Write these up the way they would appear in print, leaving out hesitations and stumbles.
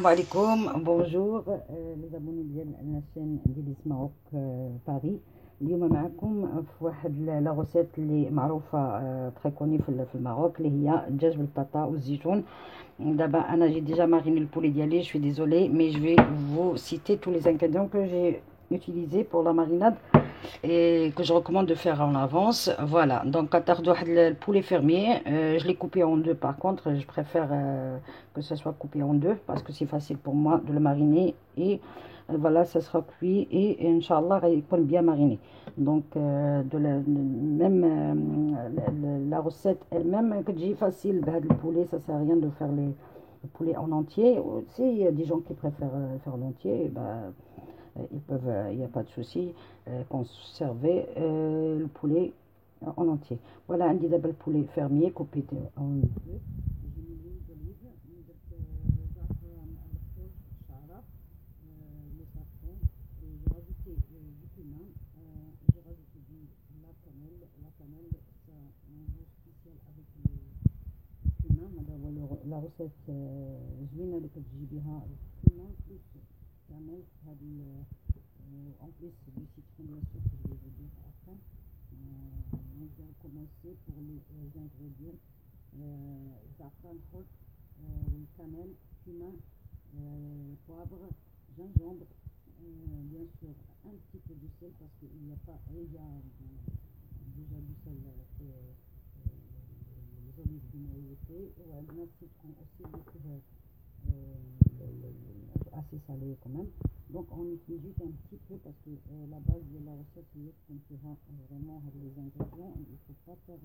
عليكم بونجور لي زابوني ديال لاشين ديال سماوك باري. اليوم معكم في واحد لا غوسيت اللي معروفه تري كوني في الماروك، اللي هي الدجاج بالبطاطا والزيتون. دابا انا جي ديجا ماريني البولي ديالي، جو سوي ديزولي مي جو في فو سيتي tous les ingrédients que j'ai utilisés pour la marinade et que je recommande de faire en avance. Voilà, donc le poulet fermier, je l'ai coupé en deux. Par contre, je préfère que ça soit coupé en deux parce que c'est facile pour moi de le mariner et voilà, ça sera cuit et Inch'Allah il peut bien mariné. Donc même la recette elle-même que j'ai facile, le poulet, ça sert à rien de faire le poulet en entier. S'il y a des gens qui préfèrent faire l'entier, ils peuvent, il n'y a pas de souci, conserver le poulet en entier. Voilà, un le poulet fermier coupé en deux. La recette زوينه اللي كتجي بها الكمام بليس كامل هذه en plus du citron bien sûr que je vais vous dire après. On va commencer pour les ingrédients: zafran khot, cannelle, cumin, poivre, gingembre, bien sûr un petit peu de sel parce qu'il n'y a pas, il y a déjà du sel les olives dénoyautées, et un citron aussi assez salé quand même. Donc on utilise juste un petit peu parce que la base de la recette c'est qu'on fera vraiment les ingrédients. Il ne faut pas faire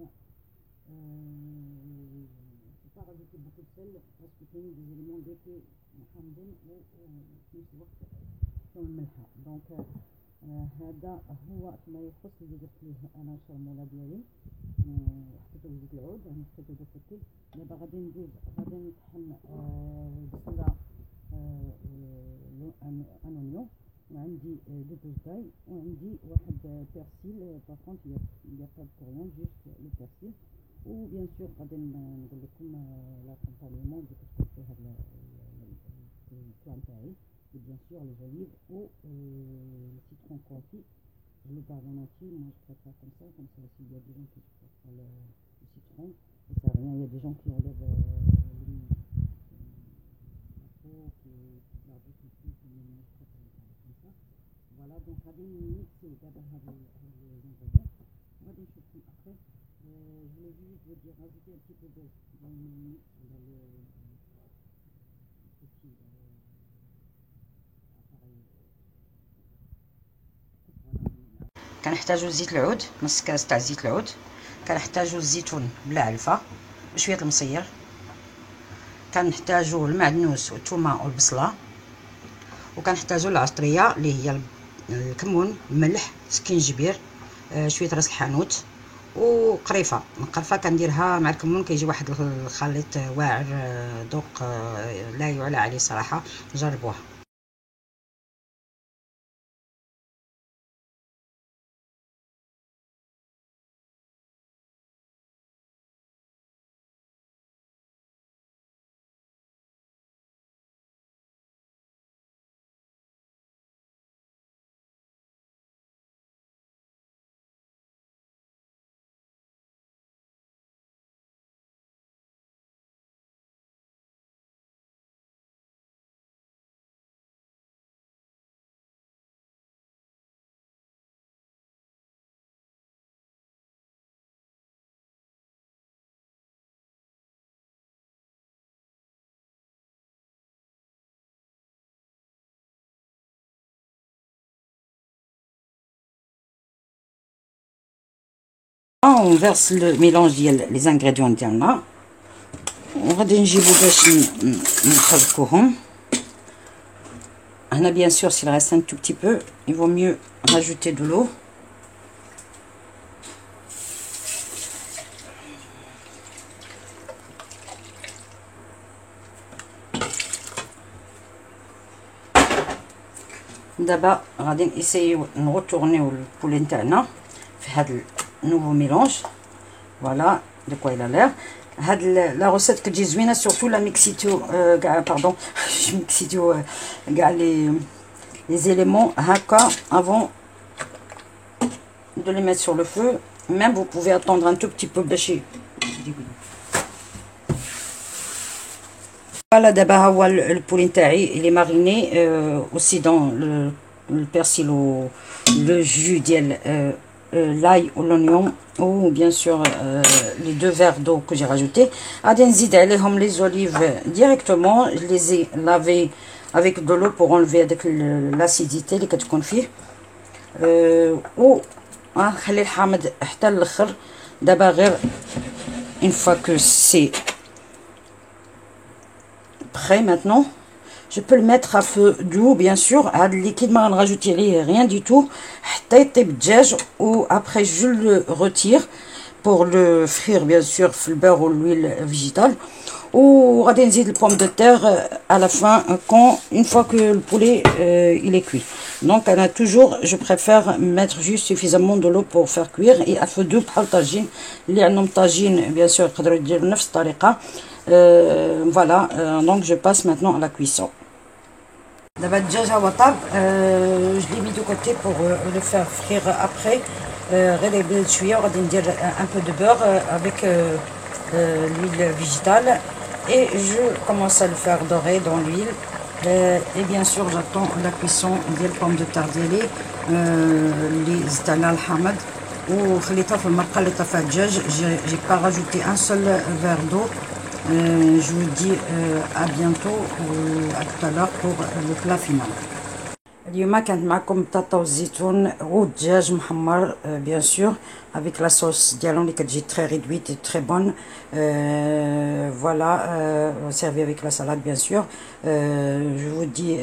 faut pas rajouter beaucoup de sel parce que c'est des éléments d'été محمدين وفي نفس الوقت كمان ملحة. دونك هذا هو ما يخص اللي درت ليه انا الشرموله ديالي، حطيته في زيت العود، يعني حطيته دو كوتي. دابا غادي ندير غادي نطحن بصله ان اونيون، وعندي دو بوزداي، وعندي واحد بيرسيل. باغ كونت il y a pas de coriandre, juste le persil. وبيان سور غادي نقول لكم لاكومبانيمون اللي كتكون فيه هاد البلان تاعي، بيان سور لي زوليف و le citron confit. Je le garde en entier, moi je préfère comme ça s'il y a des gens qui préfèrent le citron, ça sert à rien. Il y a des gens qui enlèvent la peau, qui gardent tout de suite, mais moi je préfère comme ça. Voilà, donc غادي نميكسي دابا هاد les ingrédients. غادي نشوفكم après. Je voulais juste vous dire, rajouter un petit peu d'eau dans le mix, dans le petit appareil. كنحتاجو زيت العود، نص كاس تاع زيت العود. كنحتاجو الزيتون بلا علفه وشويه المصير. كنحتاجو المعدنوس والثومه والبصله. وكنحتاجو العطريه اللي هي الكمون، الملح، سكينجبير، شويه راس الحانوت وقريفه مقرفه. كنديرها مع الكمون، كيجي واحد الخليط واعر، ذوق لا يعلى عليه صراحه، جربوها. On verse le mélange ديال les ingrédients ديالنا، وغادي نجيبو باش نخرجوهم. هنا bien sûr s'il reste un tout petit peu, il vaut mieux rajouter de l'eau. دابا غادي نسيو نغوتورنيو البولي نتاعنا في هذا النوفو ميلونج. فوالا دو كوا الى لير. هاد لا روسيت كتجي زوينه سورتو لا ميكسيتو كاع باردون ميكسيتو كاع لي éléments haka avant de les mettre sur le feu. Même vous pouvez attendre un tout petit peu bêcher. Voilà, d'abord le poulet taillé, il est mariné aussi dans le persil ou le jus d'elle, l'ail ou l'oignon, ou bien sûr les 2 verres d'eau que j'ai rajouté. Adenzid alayhom les olives directement. Je les ai lavées avec de l'eau pour enlever l'acidité اللي كتكون فيه. و غنخلي الحامض حتى الاخر. دابا غير une fois que c'est prêt maintenant, je peux le mettre à feu doux bien sûr. هذا الليكيد ما غنراجوتي عليه rien du tout حتى يطيب الدجاج. و après je le retire pour le frire bien sûr في البeur ou l'huile végétale. Ou غادي نزيد البوم de terre à la fin quand une fois que le poulet il est cuit. Donc انا toujours je préfère mettre juste suffisamment de l'eau pour faire cuire et à feu doux بحال الطاجين اللي عندهم طاجين bien sûr يقدروا يديروا نفس الطريقه. Voilà, donc je passe maintenant à la cuisson. دابا الدجاج هو طاب. je l'ai mis de côté pour le faire frire après. غير يبرد شويه وغادي ندير un peu de beurre avec l'huile végétale et je commence à le faire dorer dans l'huile. Et bien sûr j'attends la cuisson ديال البوم de terre ديالي اللي زدت عليها الحامض وخليتها في المرقه اللي طفى الدجاج. j'ai pas rajouté un seul verre d'eau. Je vous dis à bientôt ou à tout à l'heure pour le plat final. اليوم كانت معكم بطاطا والزيتون والدجاج محمر bien sûr avec la sauce ديالهم اللي كتجي très réduite et très bonne. Voilà, servi avec la salade bien sûr. Je vous dis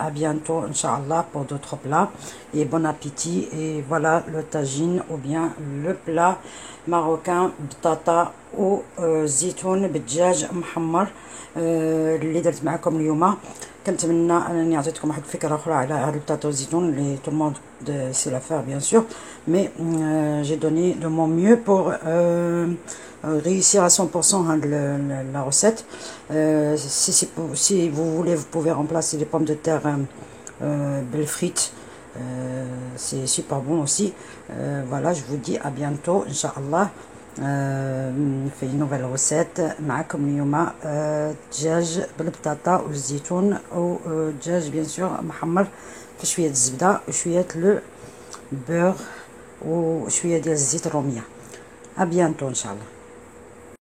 à bientôt Inch'Allah pour d'autres plats et bon appétit. Et voilà le tagine ou bien le plat marocain بطاطا وزيتون بالدجاج محمر اللي درت معكم اليوم. كنتمنى انني عطيتكم واحد الفكره اخرى على هذا البطاطا والزيتون اللي tout le monde sait la faire bien sûr, mais j'ai donné de mon mieux pour réussir à 100% la recette. Si vous voulez, vous pouvez remplacer les pommes de terre belles frites. C'est super bon aussi. Voilà, je vous dis à bientôt Inch'Allah في نوفيل روسيت. معكم اليوم دجاج بالبطاطا والزيتون ودجاج بيان سور محمر في شويه الزبده وشويه لو بور وشويه ديال الزيت الروميه. ابيانتو ان شاء الله.